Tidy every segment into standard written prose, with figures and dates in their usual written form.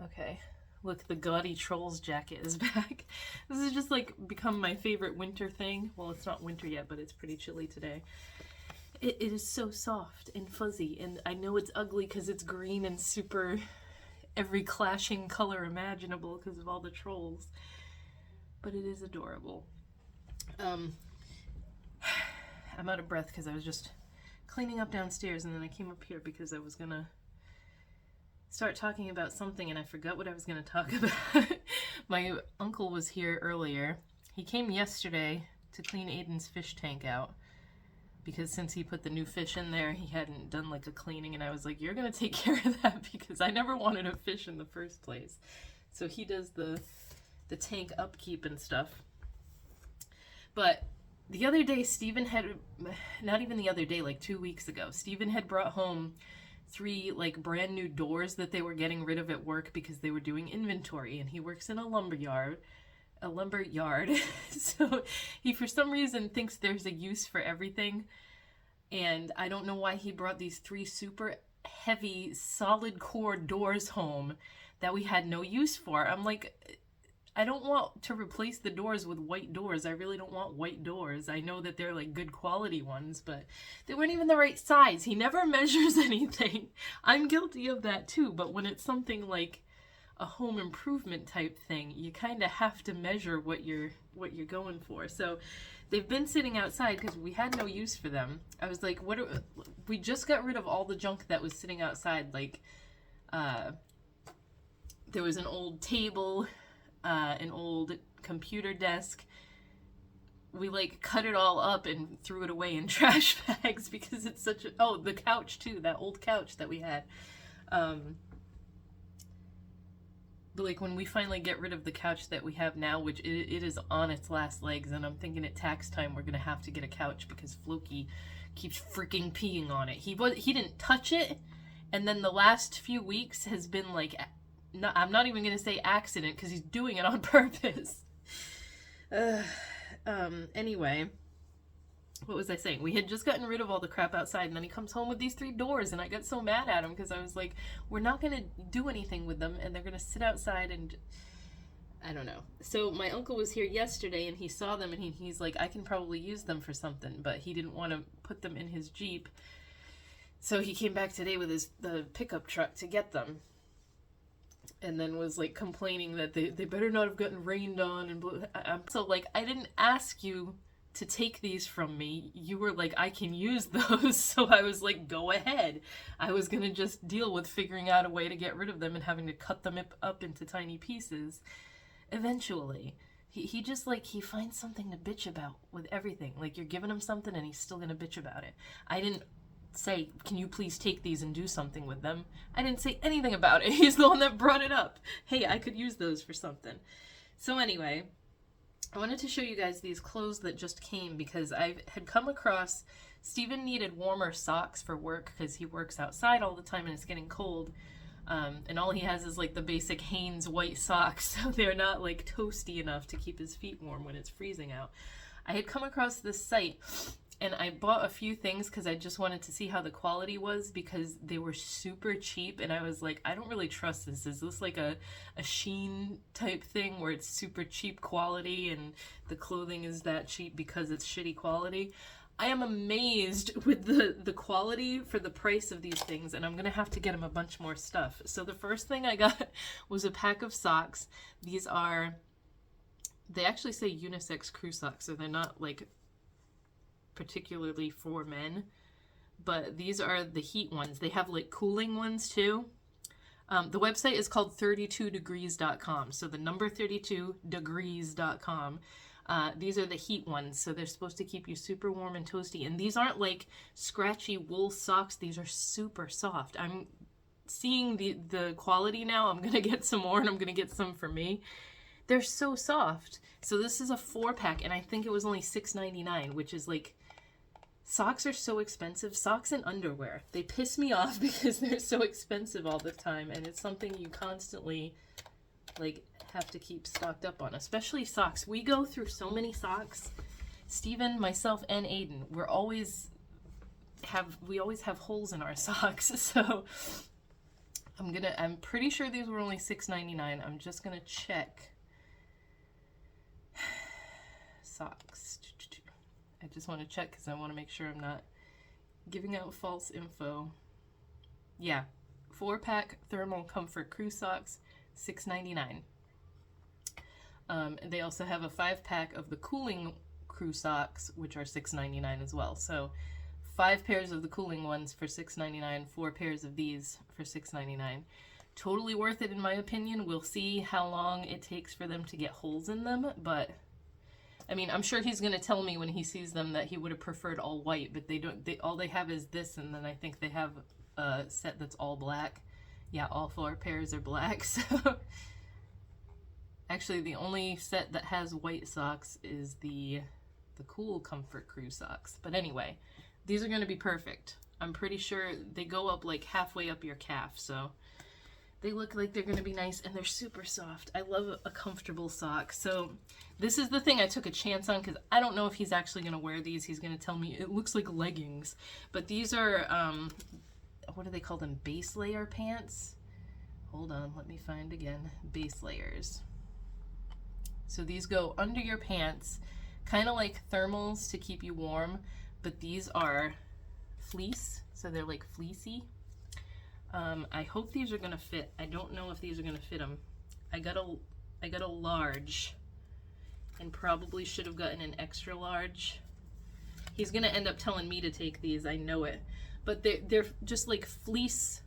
Okay. Look, the gaudy Trolls jacket is back. This has just like become my favorite winter thing. Well, it's not winter yet, but it's pretty chilly today. It is so soft and fuzzy, and I know it's ugly because it's green and super every clashing color imaginable because of all the trolls. But it is adorable. Um, I'm out of breath because I was just cleaning up downstairs, and then I came up here because I was gonna start talking about something and I forgot what I was going to talk about. My uncle was here earlier. He came yesterday to clean Aiden's fish tank out because since he put the new fish in there, he hadn't done like a cleaning, and I was like, you're going to take care of that because I never wanted a fish in the first place. So he does the tank upkeep and stuff. But the other day, Steven had, not even the other day, like 2 weeks ago, Steven had brought home 3 like brand new doors that they were getting rid of at work because they were doing inventory, and he works in a lumber yard. So he for some reason thinks there's a use for everything, and I don't know why he brought these 3 super heavy solid core doors home that we had no use for. I'm like, I don't want to replace the doors with white doors. I really don't want white doors. I know that they're like good quality ones, but they weren't even the right size. He never measures anything. I'm guilty of that too, but when it's something like a home improvement type thing, you kind of have to measure what you're going for. So they've been sitting outside because we had no use for them. I was like, we just got rid of all the junk that was sitting outside. Like, there was an old table, an old computer desk. We like cut it all up and threw it away in trash bags because it's such a, oh, the couch too, that old couch that we had. But like when we finally get rid of the couch that we have now, which it is on its last legs, and I'm thinking at tax time we're gonna have to get a couch because Floki keeps freaking peeing on it. He didn't touch it, and then the last few weeks has been like, no, I'm not even going to say accident because he's doing it on purpose. Anyway, what was I saying? We had just gotten rid of all the crap outside, and then he comes home with these 3 doors, and I got so mad at him because I was like, we're not going to do anything with them, and they're going to sit outside, and I don't know. So my uncle was here yesterday, and he saw them, and he's like, I can probably use them for something, but he didn't want to put them in his Jeep. So he came back today with the pickup truck to get them. And then was like complaining that they better not have gotten rained on and so like, I didn't ask you to take these from me. You were like, I can use those. So I was like, go ahead. I was gonna just deal with figuring out a way to get rid of them and having to cut them up into tiny pieces eventually. He just like, he finds something to bitch about with everything. Like, you're giving him something and he's still gonna bitch about it. I didn't say, can you please take these and do something with them? I didn't say anything about it. He's the one that brought it up. Hey, I could use those for something. So anyway, I wanted to show you guys these clothes that just came because I had come across, Steven needed warmer socks for work because he works outside all the time and it's getting cold. And all he has is like the basic Hanes white socks, so they're not like toasty enough to keep his feet warm when it's freezing out. I had come across this site and I bought a few things because I just wanted to see how the quality was because they were super cheap, and I was like, I don't really trust this. Is this like a Shein type thing where it's super cheap quality and the clothing is that cheap because it's shitty quality? I am amazed with the quality for the price of these things, and I'm going to have to get him a bunch more stuff. So the first thing I got was a pack of socks. These are, they actually say unisex crew socks, so they're not like particularly for men, but these are the heat ones. They have like cooling ones too. The website is called 32degrees.com, so the number 32degrees.com. These are the heat ones, so they're supposed to keep you super warm and toasty, and these aren't like scratchy wool socks. These are super soft. I'm seeing the quality now. I'm gonna get some more, and I'm gonna get some for me. They're so soft. So this is a 4-pack, and I think it was only $6.99, which is like, socks are so expensive. Socks and underwear, they piss me off because they're so expensive all the time, and it's something you constantly like have to keep stocked up on, especially socks. We go through so many socks. Steven, myself, and Aiden, we always have holes in our socks. So I'm pretty sure these were only $6.99. I'm just gonna check. Socks. I just want to check because I want to make sure I'm not giving out false info. Yeah, 4-pack thermal comfort crew socks, $6.99. They also have a 5-pack of the cooling crew socks, which are $6.99 as well. So 5 pairs of the cooling ones for $6.99, 4 pairs of these for $6.99. Totally worth it in my opinion. We'll see how long it takes for them to get holes in them, but I mean, I'm sure he's going to tell me when he sees them that he would have preferred all white, but they don't. All they have is this, and then I think they have a set that's all black. Yeah, all 4 pairs are black. So actually, the only set that has white socks is the Cool Comfort Crew socks. But anyway, these are going to be perfect. I'm pretty sure they go up like halfway up your calf, so they look like they're going to be nice, and they're super soft. I love a comfortable sock. So this is the thing I took a chance on because I don't know if he's actually going to wear these. He's going to tell me it looks like leggings. But these are, what do they call them? Base layer pants? Hold on, let me find again. Base layers. So these go under your pants, kind of like thermals to keep you warm, but these are fleece, so they're like fleecy. I hope these are gonna fit. I don't know if these are gonna fit him. I got a large, and probably should have gotten an extra large. He's gonna end up telling me to take these. I know it, but they're just like fleece.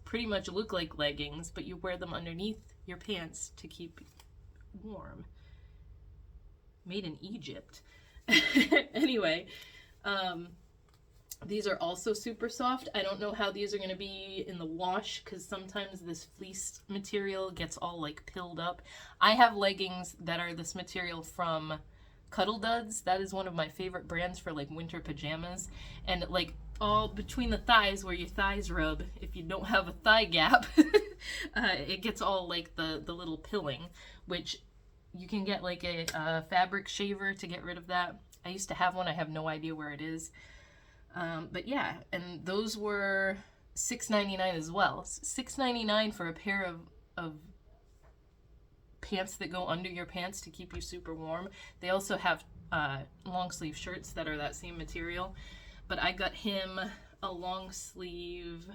Pretty much look like leggings, but you wear them underneath your pants to keep warm. Made in Egypt. Anyway. These are also super soft. I don't know how these are going to be in the wash because sometimes this fleece material gets all like pilled up. I have leggings that are this material from Cuddle Duds. That is one of my favorite brands for like winter pajamas. And like all between the thighs where your thighs rub, if you don't have a thigh gap, it gets all like the little pilling, which you can get like a fabric shaver to get rid of that. I used to have one. I have no idea where it is. But yeah, and those were $6.99 as well. $6.99 for a pair of pants that go under your pants to keep you super warm. They also have long sleeve shirts that are that same material. But I got him a long sleeve.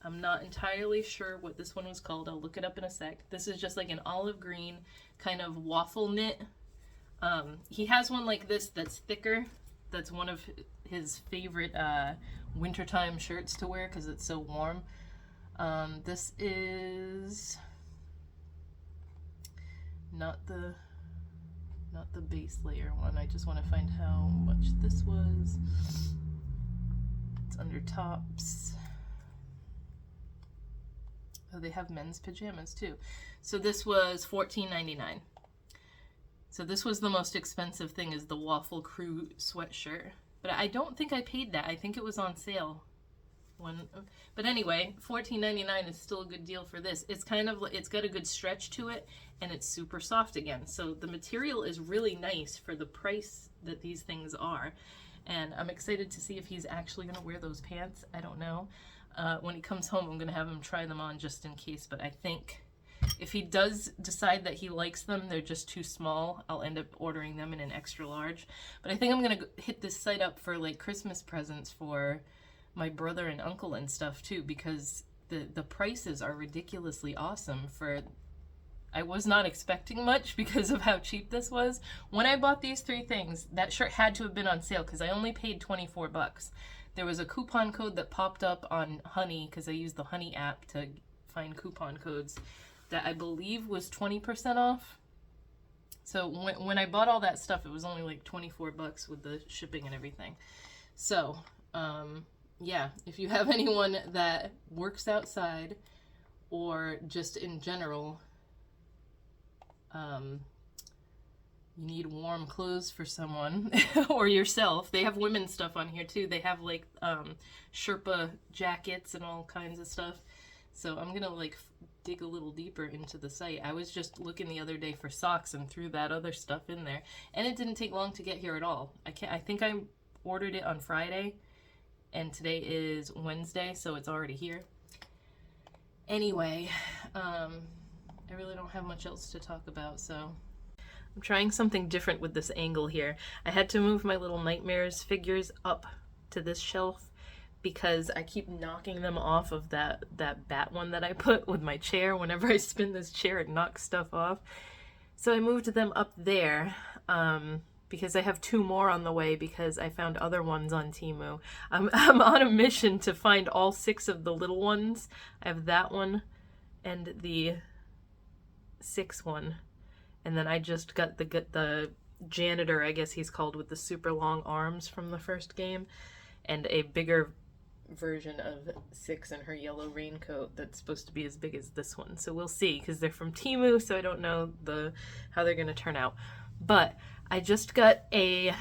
I'm not entirely sure what this one was called. I'll look it up in a sec. This is just like an olive green kind of waffle knit. He has one like this that's thicker. That's one of his favorite wintertime shirts to wear because it's so warm. This is not the base layer one. I just want to find how much this was. It's under tops. Oh, they have men's pajamas too. So this was $14.99. So this was the most expensive thing, is the Waffle Crew sweatshirt. But I don't think I paid that. I think it was on sale. But anyway, $14.99 is still a good deal for this. It's it's got a good stretch to it, and it's super soft again. So the material is really nice for the price that these things are. And I'm excited to see if he's actually going to wear those pants. I don't know. When he comes home, I'm going to have him try them on just in case. But I think if he does decide that he likes them, they're just too small, I'll end up ordering them in an extra large. But I think I'm going to hit this site up for like Christmas presents for my brother and uncle and stuff too, because the prices are ridiculously awesome for... I was not expecting much because of how cheap this was. When I bought these 3 things, that shirt had to have been on sale because I only paid 24 bucks. There was a coupon code that popped up on Honey, because I use the Honey app to find coupon codes, that I believe was 20% off. So when I bought all that stuff, it was only like 24 bucks with the shipping and everything. So, yeah, if you have anyone that works outside or just in general, you need warm clothes for someone or yourself. They have women's stuff on here too. They have like Sherpa jackets and all kinds of stuff. So I'm gonna like dig a little deeper into the site. I was just looking the other day for socks and threw that other stuff in there, and it didn't take long to get here at all. I think I ordered it on Friday, and today is Wednesday, so it's already here. Anyway, I really don't have much else to talk about, so I'm trying something different with this angle here. I had to move my little Nightmares figures up to this shelf because I keep knocking them off of that bat one that I put with my chair. Whenever I spin this chair, it knocks stuff off. So I moved them up there because I have 2 more on the way because I found other ones on Temu. I'm on a mission to find all 6 of the little ones. I have that one and the 6th one. And then I just got the janitor, I guess he's called, with the super long arms from the first game, and a bigger version of 6 in her yellow raincoat that's supposed to be as big as this one. So we'll see, because they're from Temu, so I don't know how they're going to turn out. But I just got a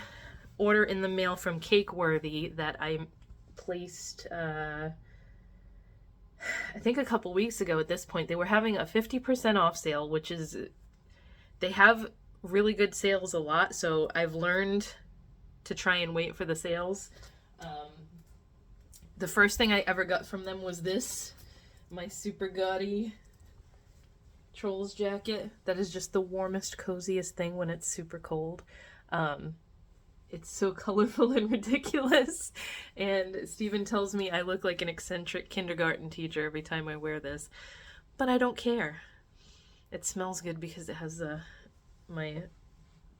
order in the mail from Cakeworthy that I placed, I think a couple weeks ago at this point. They were having a 50% off sale, which is... They have really good sales a lot, so I've learned to try and wait for the sales. The first thing I ever got from them was this, my super gaudy Trolls jacket. That is just the warmest, coziest thing when it's super cold. It's so colorful and ridiculous, and Steven tells me I look like an eccentric kindergarten teacher every time I wear this, but I don't care. It smells good because it has my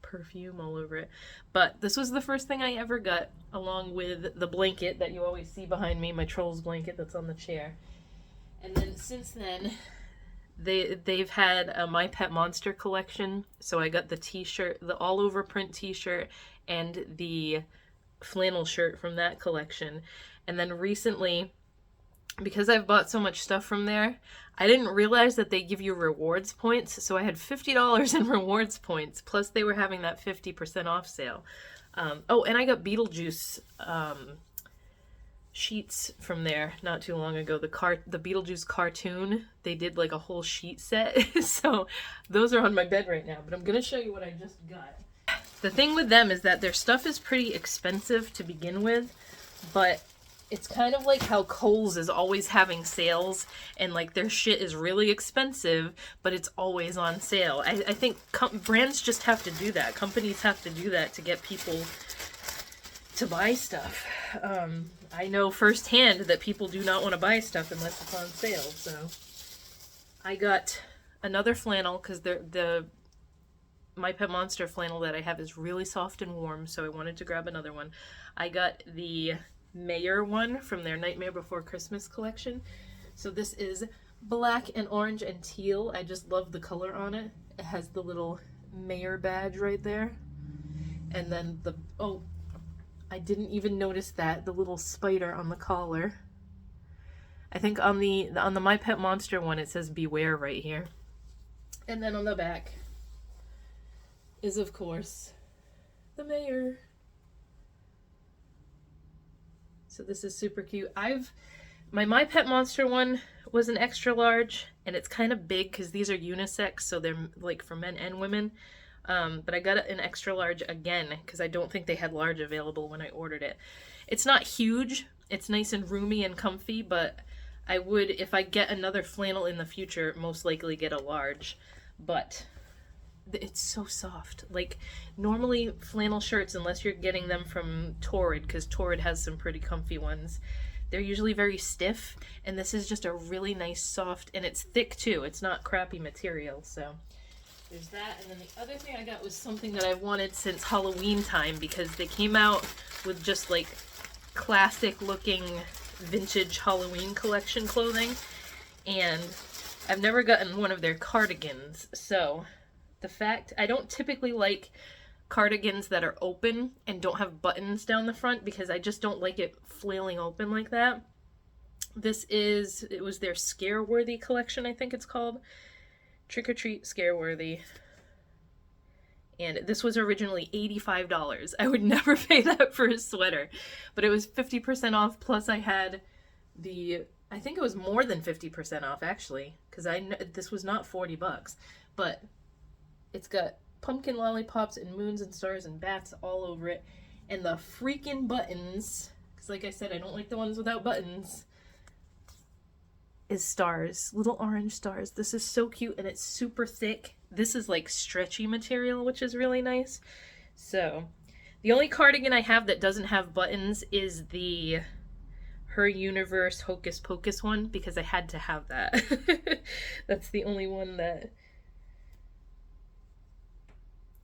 perfume all over it. But this was the first thing I ever got, along with the blanket that you always see behind me, my Trolls blanket that's on the chair. And then since then, they've had a My Pet Monster collection. So I got the t-shirt, the all-over print t-shirt, and the flannel shirt from that collection. And then recently, because I've bought so much stuff from there, I didn't realize that they give you rewards points, so I had $50 in rewards points, plus they were having that 50% off sale. Oh, and I got Beetlejuice sheets from there not too long ago. The Beetlejuice cartoon, they did like a whole sheet set, so those are on my bed right now, but I'm going to show you what I just got. The thing with them is that their stuff is pretty expensive to begin with, but it's kind of like how Kohl's is always having sales, and like their shit is really expensive, but it's always on sale. I think brands just have to do that. Companies have to do that to get people to buy stuff. I know firsthand that people do not want to buy stuff unless it's on sale. So I got another flannel because the My Pet Monster flannel that I have is really soft and warm, so I wanted to grab another one. I got the Mayor one from their Nightmare Before Christmas collection. So this is black and orange and teal. I just love the color on it. It has the little Mayor badge right there. And then I didn't even notice that, the little spider on the collar. I think on the My Pet Monster one it says Beware right here. And then on the back is, of course, the Mayor. So this is super cute. My My Pet Monster one was an extra large, and it's kind of big because these are unisex, so they're like for men and women. But I got an extra large again because I don't think they had large available when I ordered it. It's not huge. It's nice and roomy and comfy, but I would, if I get another flannel in the future, most likely get a large. But it's so soft. Like, normally flannel shirts, unless you're getting them from Torrid, because Torrid has some pretty comfy ones, they're usually very stiff, and this is just a really nice soft, and it's thick too. It's not crappy material, so there's that. And then the other thing I got was something that I've wanted since Halloween time, because they came out with just like classic looking vintage Halloween collection clothing, and I've never gotten one of their cardigans. So the fact, I don't typically like cardigans that are open and don't have buttons down the front because I just don't like it flailing open like that. It was their Scareworthy collection, I think it's called. Trick or Treat Scareworthy. And this was originally $85. I would never pay that for a sweater. But it was 50% off, plus I had I think it was more than 50% off actually, because this was not $40. But it's got pumpkin lollipops and moons and stars and bats all over it. And the freaking buttons, because like I said, I don't like the ones without buttons. is stars, little orange stars. This is so cute, and it's super thick. This is like stretchy material, which is really nice. So the only cardigan I have that doesn't have buttons is the Her Universe Hocus Pocus one, because I had to have that. That's the only one that...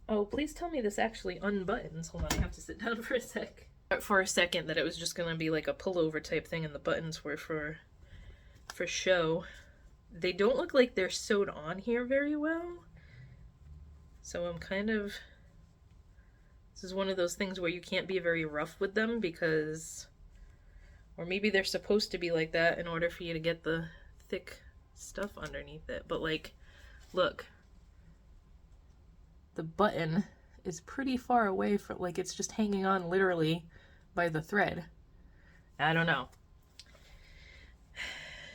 Oh, please tell me this actually unbuttons. Hold on, I have to sit down for a sec. For a second that it was just gonna be like a pullover type thing and the buttons were for show. They don't look like they're sewed on here very well. So I'm kind of... This is one of those things where you can't be very rough with them because... Or maybe they're supposed to be like that in order for you to get the thick stuff underneath it. But like, look. The button is pretty far away from, like, it's just hanging on literally by the thread. I don't know.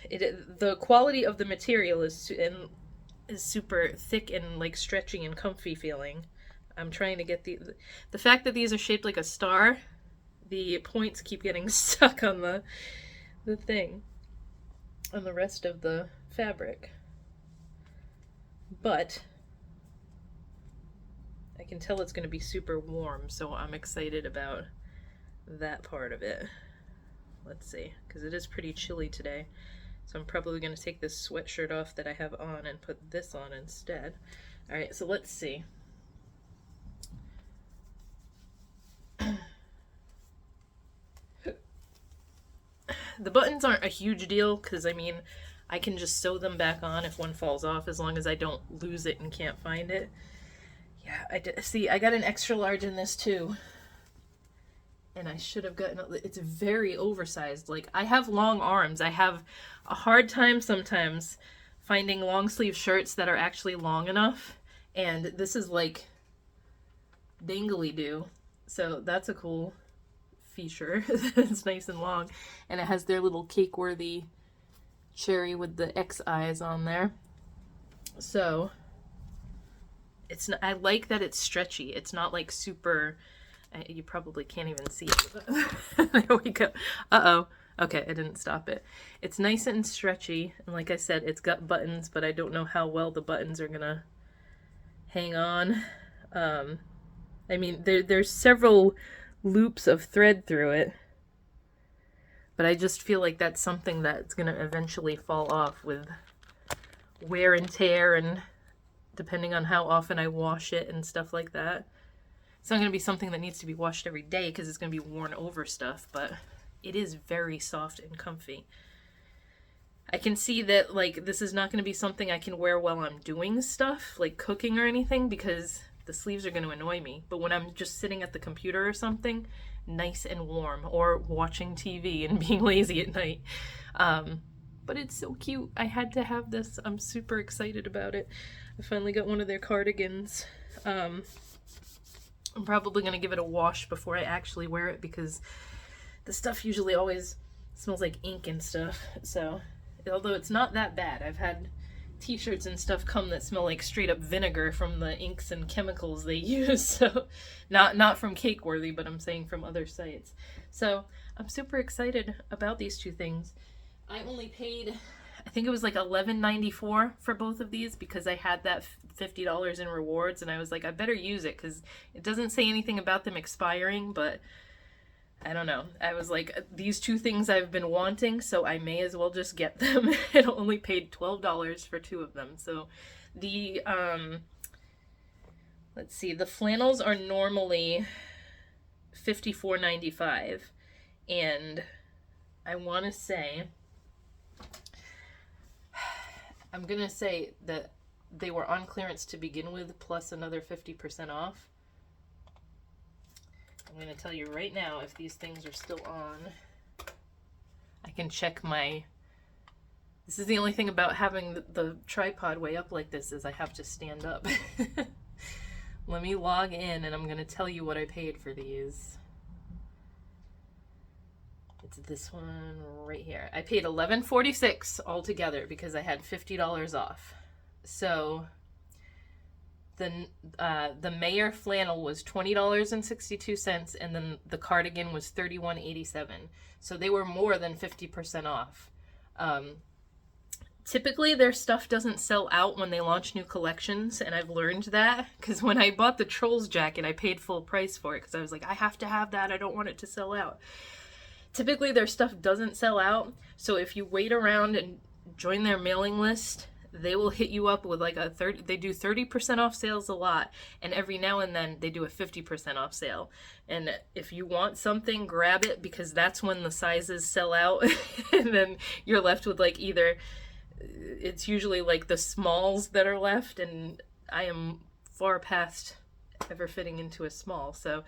The quality of the material is super thick and like stretchy and comfy feeling. I'm trying to get the fact that these are shaped like a star, the points keep getting stuck on the thing, on the rest of the fabric. But I can tell it's going to be super warm, so I'm excited about that part of it. Let's see, because it is pretty chilly today. So I'm probably going to take this sweatshirt off that I have on and put this on instead. Alright, so let's see. The buttons aren't a huge deal because, I mean, I can just sew them back on if one falls off as long as I don't lose it and can't find it. Yeah, see, I got an extra large in this too. And I should have gotten, it's very oversized. Like, I have long arms. I have a hard time sometimes finding long sleeve shirts that are actually long enough. And this is like dangly-do. So that's a cool feature. It's nice and long. And it has their little cake-worthy cherry with the X eyes on there. So it's not, I like that it's stretchy. It's not like super... You probably can't even see it. There we go. Uh-oh. Okay, I didn't stop it. It's nice and stretchy, and like I said, it's got buttons, but I don't know how well the buttons are gonna hang on. I mean, there's several loops of thread through it, but I just feel like that's something that's gonna eventually fall off with wear and tear, and depending on how often I wash it and stuff like that. It's not going to be something that needs to be washed every day because it's going to be worn over stuff, but it is very soft and comfy. I can see that, like, this is not going to be something I can wear while I'm doing stuff, like cooking or anything, because the sleeves are going to annoy me. But when I'm just sitting at the computer or something, nice and warm, or watching TV and being lazy at night. But it's so cute. I had to have this. I'm super excited about it. I finally got one of their cardigans. I'm probably going to give it a wash before I actually wear it because the stuff usually always smells like ink and stuff. So, although it's not that bad, I've had t-shirts and stuff come that smell like straight up vinegar from the inks and chemicals they use. So, not from Cakeworthy, but I'm saying from other sites. So, I'm super excited about these two things. I only paid, I think it was like $11.94 for both of these because I had that $50 in rewards, and I was like, I better use it because it doesn't say anything about them expiring, but I don't know. I was like, these two things I've been wanting, so I may as well just get them. It only paid $12 for two of them. So the, let's see, the flannels are normally $54.95, and I want to say, I'm going to say that they were on clearance to begin with, plus another 50% off. I'm going to tell you right now if these things are still on. I can check my... This is the only thing about having the tripod way up like this is I have to stand up. Let me log in and I'm going to tell you what I paid for these. It's this one right here. I paid $11.46 altogether because I had $50 off. So the Mayer flannel was $20.62, and then the cardigan was $31.87. So they were more than 50% off. Typically, their stuff doesn't sell out when they launch new collections, and I've learned that because when I bought the Trolls jacket, I paid full price for it because I was like, I have to have that. I don't want it to sell out. Typically, their stuff doesn't sell out, so if you wait around and join their mailing list, they will hit you up with like a 30, they do 30% off sales a lot, and every now and then they do a 50% off sale. And if you want something, grab it, because that's when the sizes sell out and then you're left with like either, it's usually like the smalls that are left, and I am far past ever fitting into a small. So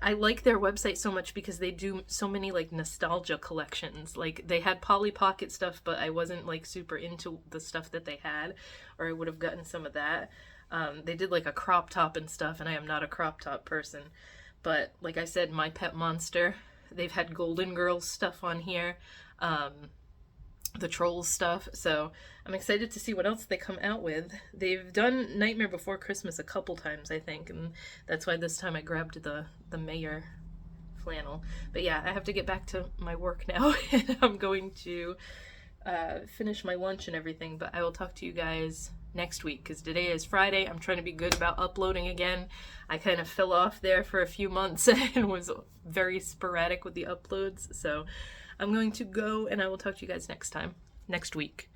I like their website so much because they do so many like nostalgia collections. Like they had Polly Pocket stuff, but I wasn't like super into the stuff that they had, or I would have gotten some of that. They did like a crop top and stuff, and I am not a crop top person. But like I said, My Pet Monster, they've had Golden Girls stuff on here. The Trolls stuff, so I'm excited to see what else they come out with. They've done Nightmare Before Christmas a couple times, I think, and that's why this time I grabbed the Mayor flannel. But yeah, I have to get back to my work now, and I'm going to finish my lunch and everything, but I will talk to you guys next week, because today is Friday. I'm trying to be good about uploading again. I kind of fell off there for a few months and was very sporadic with the uploads, so I'm going to go, and I will talk to you guys next week.